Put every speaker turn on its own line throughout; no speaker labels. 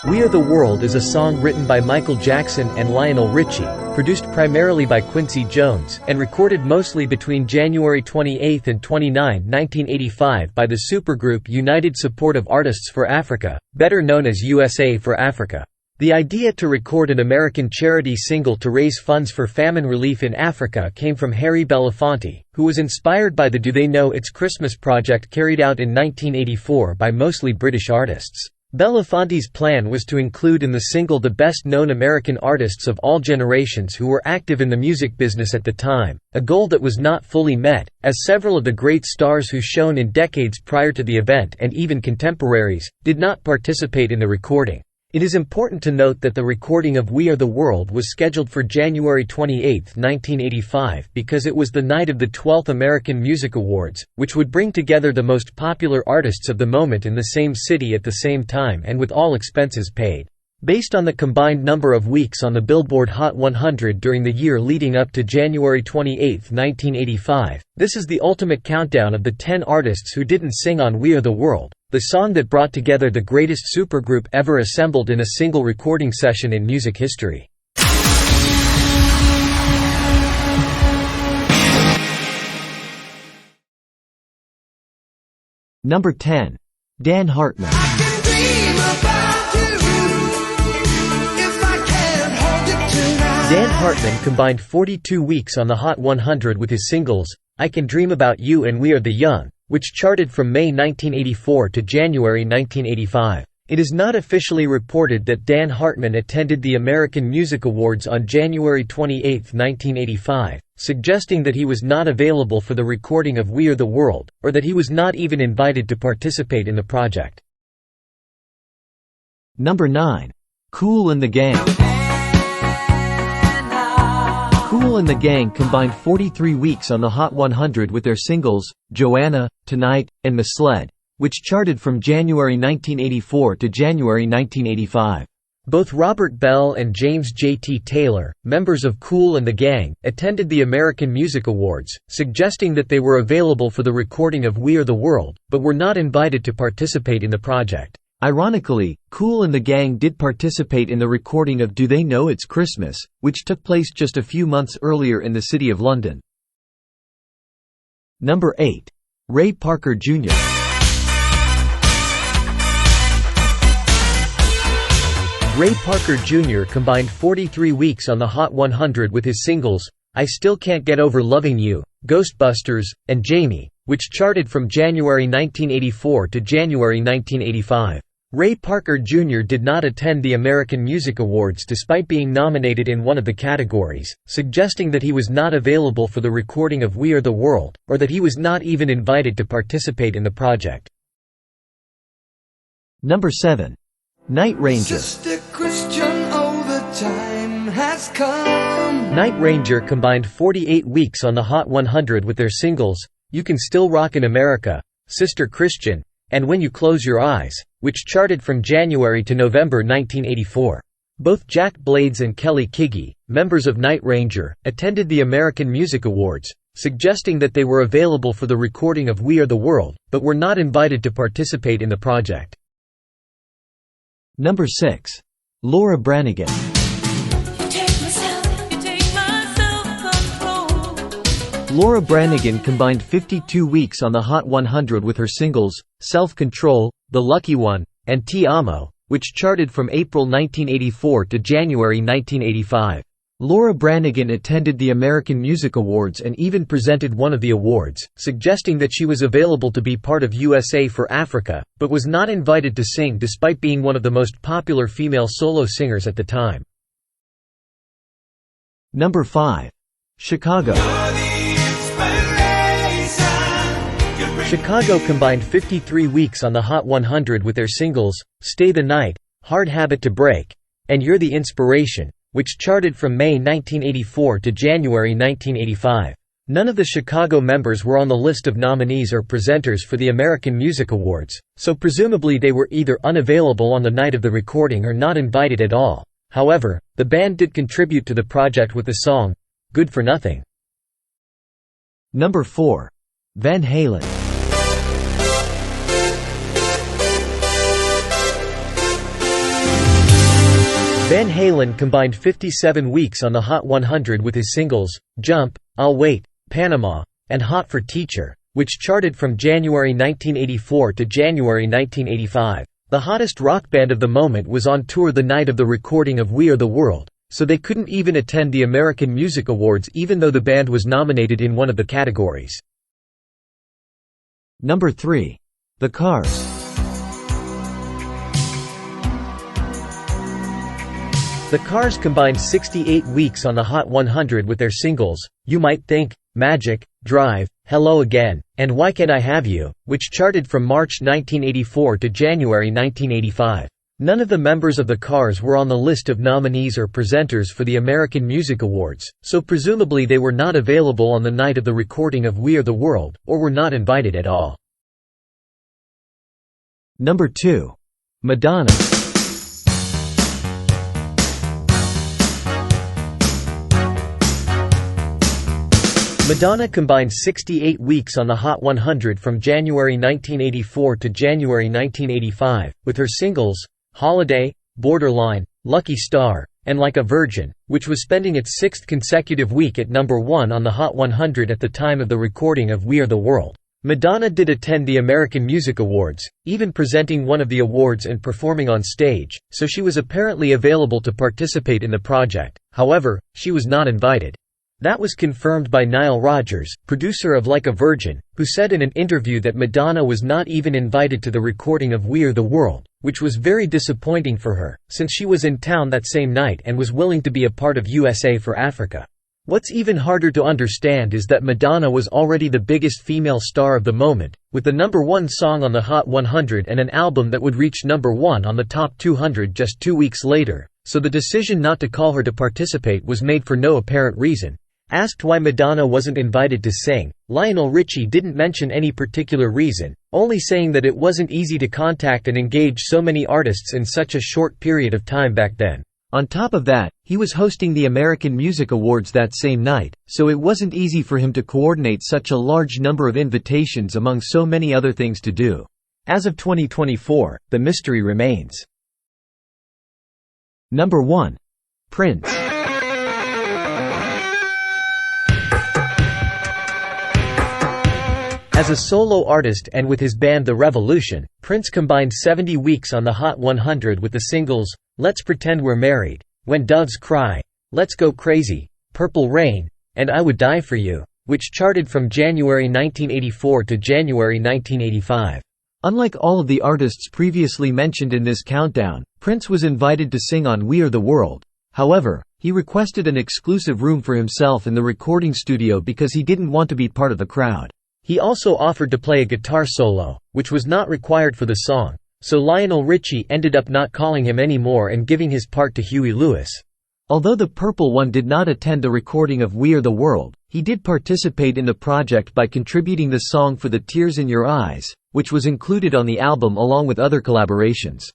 We Are the World is a song written by Michael Jackson and Lionel Richie, produced primarily by Quincy Jones, and recorded mostly between January 28 and 29, 1985 by the supergroup United Support of Artists for Africa, better known as USA for Africa. The idea to record an American charity single to raise funds for famine relief in Africa came from Harry Belafonte, who was inspired by the Do They Know It's Christmas project carried out in 1984 by mostly British artists. Belafonte's plan was to include in the single the best-known American artists of all generations who were active in the music business at the time, a goal that was not fully met, as several of the great stars who shone in decades prior to the event and even contemporaries, did not participate in the recording. It is important to note that the recording of We Are the World was scheduled for January 28, 1985 because it was the night of the 12th American Music Awards, which would bring together the most popular artists of the moment in the same city at the same time and with all expenses paid. Based on the combined number of weeks on the Billboard Hot 100 during the year leading up to January 28, 1985, this is the ultimate countdown of the 10 artists who didn't sing on We Are the World, the song that brought together the greatest supergroup ever assembled in a single recording session in music history.
Number 10. Dan Hartman.
Dan Hartman combined 42 weeks on the Hot 100 with his singles, I Can Dream About You and We Are the Young, which charted from May 1984 to January 1985. It is not officially reported that Dan Hartman attended the American Music Awards on January 28, 1985, suggesting that he was not available for the recording of We Are the World, or that he was not even invited to participate in the project.
Number 9. Kool and the Gang. Kool and the Gang combined 43 weeks on the Hot 100 with their singles, Joanna, Tonight, and Misled, which charted from January 1984 to January 1985.
Both Robert Bell and James J.T. Taylor, members of Kool and the Gang, attended the American Music Awards, suggesting that they were available for the recording of We Are the World, but were not invited to participate in the project.
Ironically, Kool and the Gang did participate in the recording of Do They Know It's Christmas, which took place just a few months earlier in the city of London. Number 8. Ray Parker Jr.
Ray Parker Jr. combined 43 weeks on the Hot 100 with his singles, I Still Can't Get Over Loving You, Ghostbusters, and Jamie, which charted from January 1984 to January 1985. Ray Parker Jr. did not attend the American Music Awards despite being nominated in one of the categories, suggesting that he was not available for the recording of We Are the World, or that he was not even invited to participate in the project.
Number 7. Night Ranger.
Night Ranger combined 48 weeks on the Hot 100 with their singles, You Can Still Rock in America, Sister Christian, and When You Close Your Eyes, which charted from January to November 1984. Both Jack Blades and Kelly Kiggy, members of Night Ranger, attended the American Music Awards, suggesting that they were available for the recording of We Are the World, but were not invited to participate in the project.
Number 6. Laura Branigan. Laura Branigan combined 52 weeks on the Hot 100 with her singles, Self-Control, The Lucky One, and Ti Amo, which charted from April 1984 to January 1985. Laura Branigan attended the American Music Awards and even presented one of the awards, suggesting that she was available to be part of USA for Africa, but was not invited to sing despite being one of the most popular female solo singers at the time. Number 5. Chicago.
Chicago combined 53 weeks on the Hot 100 with their singles, Stay the Night, Hard Habit to Break, and You're the Inspiration, which charted from May 1984 to January 1985. None of the Chicago members were on the list of nominees or presenters for the American Music Awards, so presumably they were either unavailable on the night of the recording or not invited at all. However, the band did contribute to the project with the song, Good for Nothing.
Number 4. Van Halen.
Van Halen combined 57 weeks on the Hot 100 with his singles, Jump, I'll Wait, Panama, and Hot for Teacher, which charted from January 1984 to January 1985. The hottest rock band of the moment was on tour the night of the recording of We Are the World, so they couldn't even attend the American Music Awards even though the band was nominated in one of the categories.
Number 3. The Cars.
The Cars combined 68 weeks on the Hot 100 with their singles, You Might Think, Magic, Drive, Hello Again, and Why Can't I Have You, which charted from March 1984 to January 1985. None of the members of the Cars were on the list of nominees or presenters for the American Music Awards, so presumably they were not available on the night of the recording of We Are the World, or were not invited at all.
Number 2. Madonna.
Madonna combined 68 weeks on the Hot 100 from January 1984 to January 1985, with her singles, Holiday, Borderline, Lucky Star, and Like a Virgin, which was spending its sixth consecutive week at number 1 on the Hot 100 at the time of the recording of We Are the World. Madonna did attend the American Music Awards, even presenting one of the awards and performing on stage, so she was apparently available to participate in the project. However, she was not invited. That was confirmed by Nile Rodgers, producer of Like a Virgin, who said in an interview that Madonna was not even invited to the recording of We Are the World, which was very disappointing for her, since she was in town that same night and was willing to be a part of USA for Africa. What's even harder to understand is that Madonna was already the biggest female star of the moment, with the number 1 song on the Hot 100 and an album that would reach number 1 on the Top 200 just 2 weeks later, so the decision not to call her to participate was made for no apparent reason. Asked why Madonna wasn't invited to sing, Lionel Richie didn't mention any particular reason, only saying that it wasn't easy to contact and engage so many artists in such a short period of time back then.
On top of that, he was hosting the American Music Awards that same night, so it wasn't easy for him to coordinate such a large number of invitations among so many other things to do. As of 2024, the mystery remains. Number 1. Prince.
As a solo artist and with his band The Revolution, Prince combined 70 weeks on the Hot 100 with the singles, Let's Pretend We're Married, When Doves Cry, Let's Go Crazy, Purple Rain, and I Would Die For You, which charted from January 1984 to January 1985.
Unlike all of the artists previously mentioned in this countdown, Prince was invited to sing on We Are the World. However, he requested an exclusive room for himself in the recording studio because he didn't want to be part of the crowd.
He also offered to play a guitar solo, which was not required for the song, so Lionel Richie ended up not calling him anymore and giving his part to Huey Lewis.
Although the Purple One did not attend the recording of We Are the World, he did participate in the project by contributing the song for the Tears in Your Eyes, which was included on the album along with other collaborations.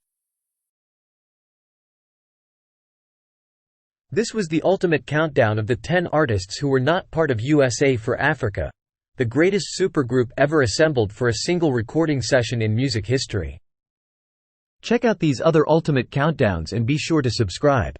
This was the ultimate countdown of the 10 artists who were not part of USA for Africa, the greatest supergroup ever assembled for a single recording session in music history.
Check out these other ultimate countdowns and be sure to subscribe.